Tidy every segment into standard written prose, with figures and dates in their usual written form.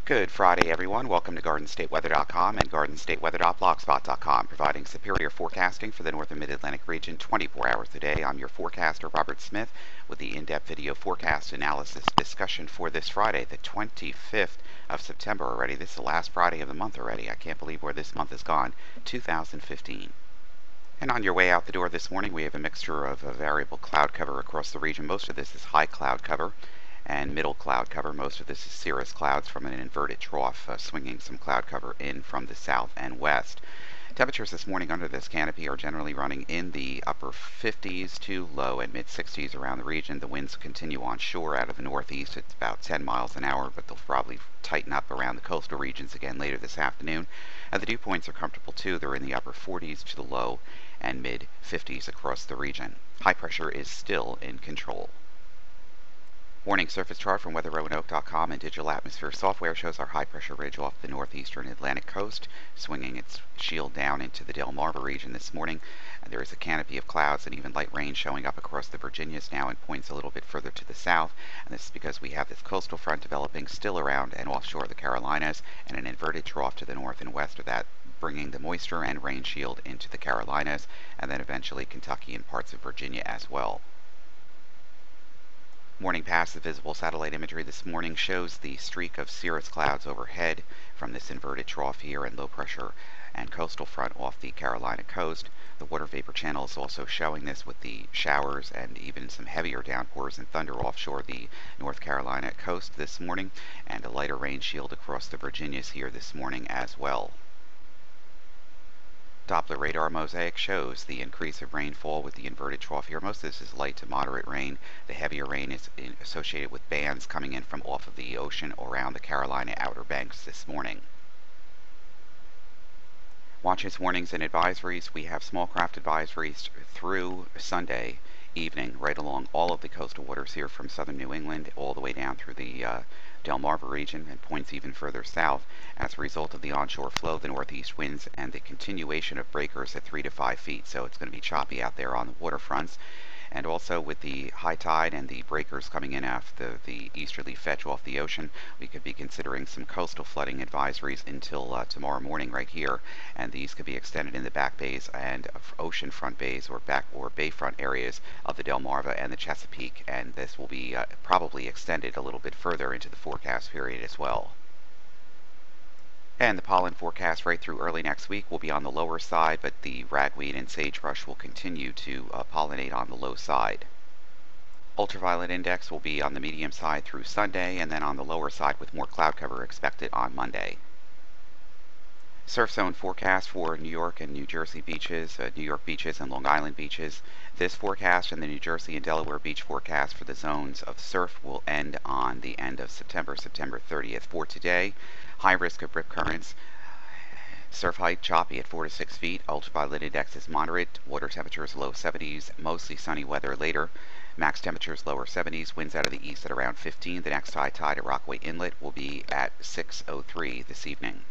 Good Friday, everyone. Welcome to GardenStateWeather.com and GardenStateWeather.blogspot.com, providing superior forecasting for the North and Mid-Atlantic region 24 hours a day. I'm your forecaster, Robert Smith, with the in-depth video forecast analysis discussion for this Friday, the 25th of September already. This is the last Friday of the month already. I can't believe where this month has gone, 2015. And on your way out the door this morning, we have a mixture of variable cloud cover across the region. Most of this is high cloud cover and middle cloud cover. Most of this is cirrus clouds from an inverted trough, swinging some cloud cover in from the south and west. Temperatures this morning under this canopy are generally running in the upper 50s to low and mid 60s around the region. The winds continue on shore out of the northeast. It's about 10 miles an hour, but they'll probably tighten up around the coastal regions again later this afternoon. And the dew points are comfortable too. They're in the upper 40s to the low and mid 50s across the region. High pressure is still in control. Morning surface chart from WeatherRoanoke.com and Digital Atmosphere Software shows our high-pressure ridge off the northeastern Atlantic coast, swinging its shield down into the Delmarva region this morning. And there is a canopy of clouds and even light rain showing up across the Virginias now and points a little bit further to the south. And this is because we have this coastal front developing still around and offshore the Carolinas and an inverted trough to the north and west of that, bringing the moisture and rain shield into the Carolinas and then eventually Kentucky and parts of Virginia as well. Morning pass of visible satellite imagery this morning shows the streak of cirrus clouds overhead from this inverted trough here and low pressure and coastal front off the Carolina coast. The water vapor channel is also showing this with the showers and even some heavier downpours and thunder offshore the North Carolina coast this morning, and a lighter rain shield across the Virginias here this morning as well. Doppler radar mosaic shows the increase of rainfall with the inverted trough here. Most of this is light to moderate rain. The heavier rain is associated with bands coming in from off of the ocean around the Carolina Outer Banks this morning. Watches, warnings, and advisories. We have small craft advisories through Sunday evening right along all of the coastal waters here from southern New England all the way down through the Delmarva region and points even further south as a result of the onshore flow of the northeast winds and the continuation of breakers at 3 to 5 feet. So it's going to be choppy out there on the waterfronts. And also with the high tide and the breakers coming in after the easterly fetch off the ocean, we could be considering some coastal flooding advisories until tomorrow morning right here. And these could be extended in the back bays and ocean front bays or bayfront areas of the Delmarva and the Chesapeake. And this will be probably extended a little bit further into the forecast period as well. And the pollen forecast right through early next week will be on the lower side, but the ragweed and sagebrush will continue to pollinate on the low side. Ultraviolet index will be on the medium side through Sunday, and then on the lower side with more cloud cover expected on Monday. Surf zone forecast for New York and New Jersey beaches, New York beaches and Long Island beaches. This forecast and the New Jersey and Delaware beach forecast for the zones of surf will end on the end of September 30th. For today, high risk of rip currents. Surf height choppy at 4 to 6 feet. Ultraviolet index is moderate. Water temperatures low 70s. Mostly sunny weather later. Max temperatures lower 70s. Winds out of the east at around 15. The next high tide at Rockaway Inlet will be at 6:03 this evening.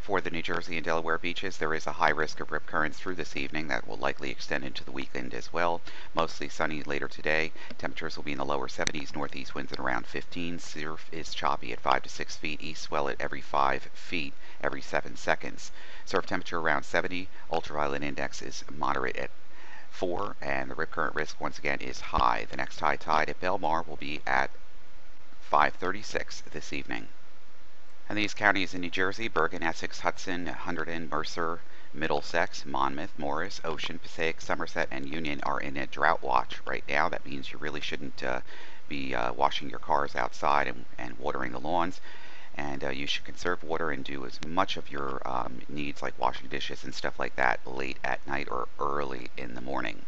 For the New Jersey and Delaware beaches, there is a high risk of rip currents through this evening that will likely extend into the weekend as well. Mostly sunny later today. Temperatures will be in the lower 70s, northeast winds at around 15. Surf is choppy at 5 to 6 feet. East swell at every 5 feet every 7 seconds. Surf temperature around 70. Ultraviolet index is moderate at 4, and the rip current risk once again is high. The next high tide at Belmar will be at 5:36 this evening. And these counties in New Jersey: Bergen, Essex, Hudson, Hunterdon, Mercer, Middlesex, Monmouth, Morris, Ocean, Passaic, Somerset, and Union are in a drought watch right now. That means you really shouldn't be washing your cars outside and watering the lawns. And you should conserve water and do as much of your needs like washing dishes and stuff like that late at night or early in the morning.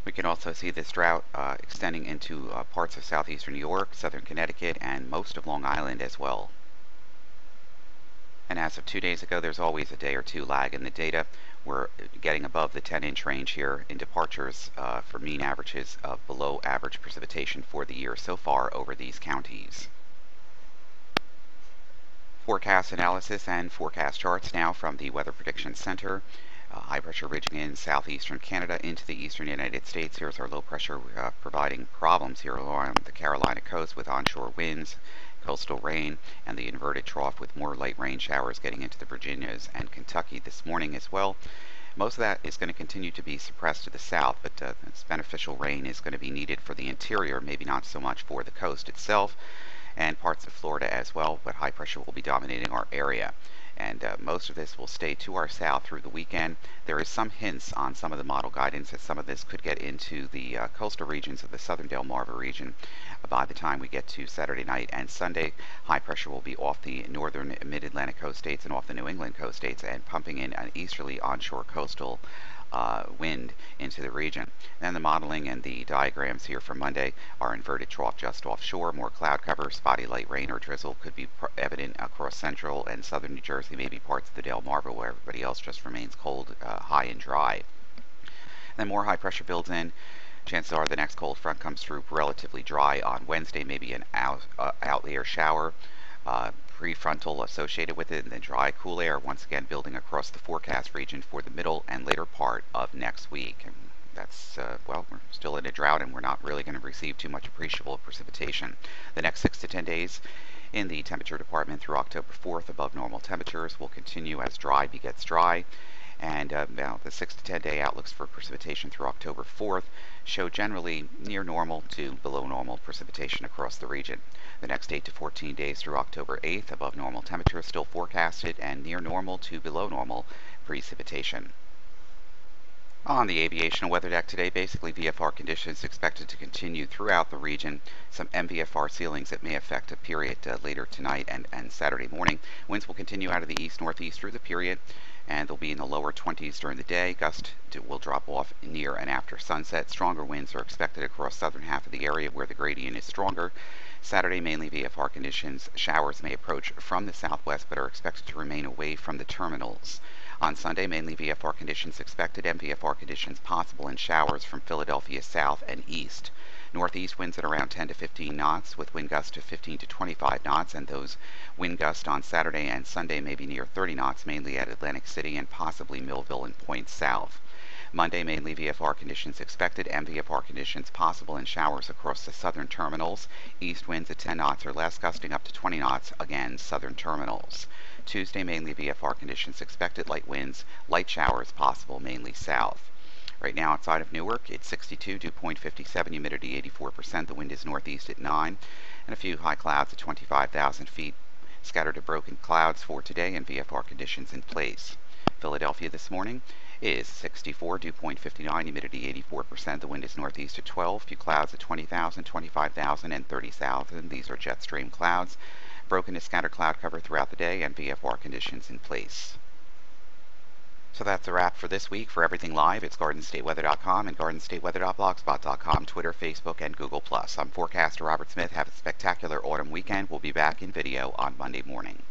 We can also see this drought extending into parts of southeastern New York, southern Connecticut, and most of Long Island as well. And as of 2 days ago, there's always a day or two lag in the data. We're getting above the 10-inch range here in departures for mean averages of below average precipitation for the year so far over these counties. Forecast analysis and forecast charts now from the Weather Prediction Center. High pressure ridging in southeastern Canada into the eastern United States. Here's our low pressure providing problems here along the Carolina coast with onshore winds coastal rain and the inverted trough with more light rain showers getting into the Virginias and Kentucky this morning as well. Most of that is going to continue to be suppressed to the south, but this beneficial rain is going to be needed for the interior, maybe not so much for the coast itself and parts of Florida as well, but high pressure will be dominating our area. And most of this will stay to our south through the weekend. There is some hints on some of the model guidance that some of this could get into the coastal regions of the southern Delmarva region by the time we get to Saturday night and Sunday. High pressure will be off the northern mid-Atlantic coast states and off the New England coast states and pumping in an easterly onshore coastal wind into the region. Then the modeling and the diagrams here for Monday are inverted trough just offshore, more cloud cover, spotty light rain or drizzle could be evident across central and southern New Jersey, maybe parts of the Delmarva where everybody else just remains cold, high and dry. Then more high pressure builds in. Chances are the next cold front comes through relatively dry on Wednesday, maybe an out-air shower. Prefrontal associated with it, and then dry, cool air once again building across the forecast region for the middle and later part of next week. And that's, well, we're still in a drought and we're not really going to receive too much appreciable precipitation. The next 6 to 10 days in the temperature department through October 4th above normal temperatures will continue as dry begets dry. And now the 6 to 10 day outlooks for precipitation through October 4th show generally near normal to below normal precipitation across the region. The next 8 to 14 days through October 8th above normal temperatures still forecasted and near normal to below normal precipitation. On the aviation weather deck today, basically VFR conditions expected to continue throughout the region. Some MVFR ceilings that may affect a period later tonight and Saturday morning. Winds will continue out of the east-northeast through the period, and they'll be in the lower 20s during the day. Gust will drop off near and after sunset. Stronger winds are expected across southern half of the area where the gradient is stronger. Saturday, mainly VFR conditions. Showers may approach from the southwest but are expected to remain away from the terminals. On Sunday, mainly VFR conditions expected, MVFR conditions possible and showers from Philadelphia south and east. Northeast winds at around 10 to 15 knots with wind gusts of 15 to 25 knots, and those wind gusts on Saturday and Sunday may be near 30 knots, mainly at Atlantic City and possibly Millville and points south. Monday, mainly VFR conditions expected, MVFR conditions possible and showers across the southern terminals. East winds at 10 knots or less, gusting up to 20 knots, again, southern terminals. Tuesday, mainly VFR conditions expected, light winds, light showers possible, mainly south. Right now outside of Newark, it's 62, dew point 57, humidity 84%. The wind is northeast at 9, and a few high clouds at 25,000 feet. Scattered to broken clouds for today and VFR conditions in place. Philadelphia this morning is 64, dew point 59, humidity 84%. The wind is northeast at 12, few clouds at 20,000, 25,000, and 30,000. These are jet stream clouds. Broken to scattered cloud cover throughout the day and VFR conditions in place. So that's a wrap for this week. For everything live, it's GardenStateWeather.com and GardenStateWeather.blogspot.com, Twitter, Facebook, and Google+. I'm forecaster Robert Smith. Have a spectacular autumn weekend. We'll be back in video on Monday morning.